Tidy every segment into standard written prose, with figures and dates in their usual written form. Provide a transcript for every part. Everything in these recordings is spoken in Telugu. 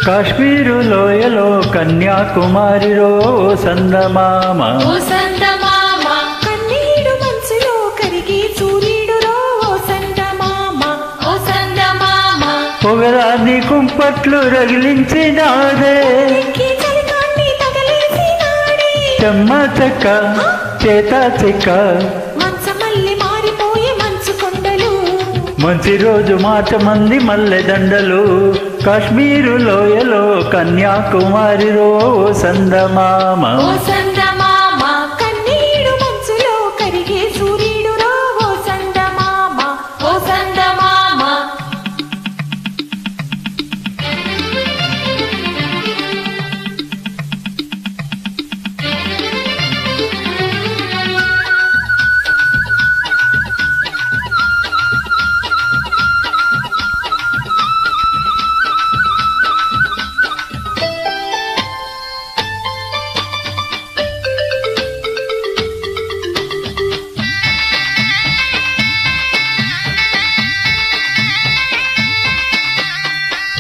కాశ్మీరు లోయలో కన్యాకుమారిలో సందమామ కన్నీడు మనసులో కరిగి సూర్యుడులో సందమామ పొగరాన్ని కుంపట్లు రగిలించినాదే చెమ్మ చెక్క చేత చెక్క మంచి రోజు మార్చమంది మల్లె దండలు కాశ్మీరు లోయలో కన్యాకుమారిలో సందమామ కన్నీడు మనసులో కరిగే సూర్యుడులో సందమామ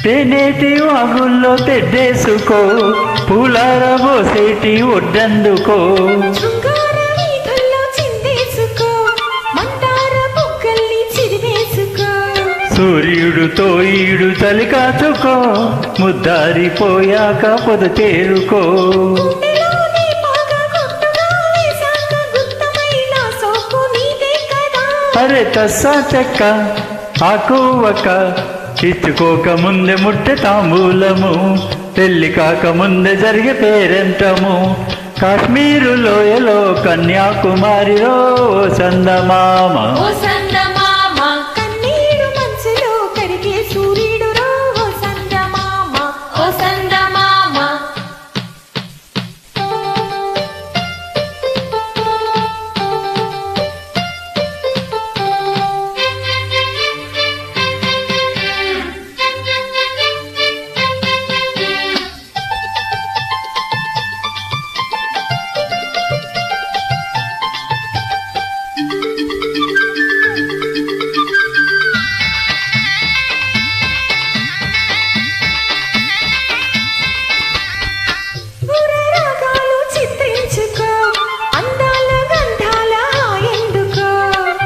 తేనేటి వాగుల్లో తెడ్డేసుకో పూలారబోసేటి ఒడ్డందుకో సూర్యుడుతో ఈడు చలి కాచుకో ముద్దారిపోయాక పొద చేరుకో అరే తస్సా చెక్క ఆకువక ఇచ్చుకోక ముందే ముట్టె తాంబూలము పెళ్లి కాక ముందే జరిగే పేరెంటము కాశ్మీరు లోయలో కన్యాకుమారిలో సందమామ కన్నీడు మనసులో కరిగే సూర్యుడులో సందమామ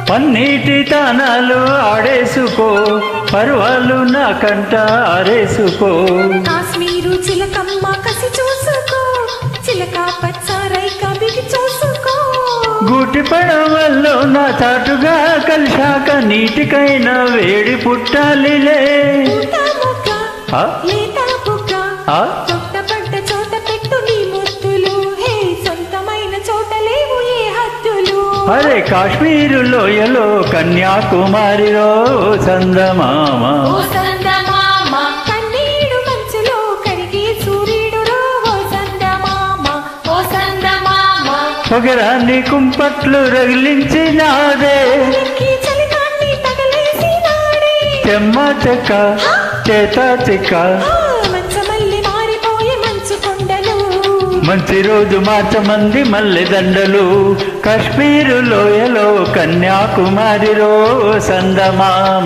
పన్నీటి తానాలు ఆడేసుకో పర్వాలు నా కంట ఆరేసుకో కాశ్మీరు చిలకమ్మ కసి చూసుకో చిలక పచ్చారై కబికి చూసుకో గూటి పడవల్లో నా చాటుగా కలిశాక నీటికైనా వేడి పుట్టాలిలే తొట్టపడ్డ చోట పెట్టు నీ ముద్దులు హే సొంతమైన చోట లేవు ఏ హద్దులు అరే కాశ్మీరు లోయలో కన్యాకుమారిలో సందమామ కన్నీడు మనసులో కరిగే సూర్యుడులో సందమామ పొగరాన్ని కుంపట్లు రగిలించినాదే చెమ్మ చెక్క చేత చెక్క మంచి రోజు మార్చమంది మల్లె దండలు కాశ్మీరు లోయలో కన్యాకుమారిలో సందమామ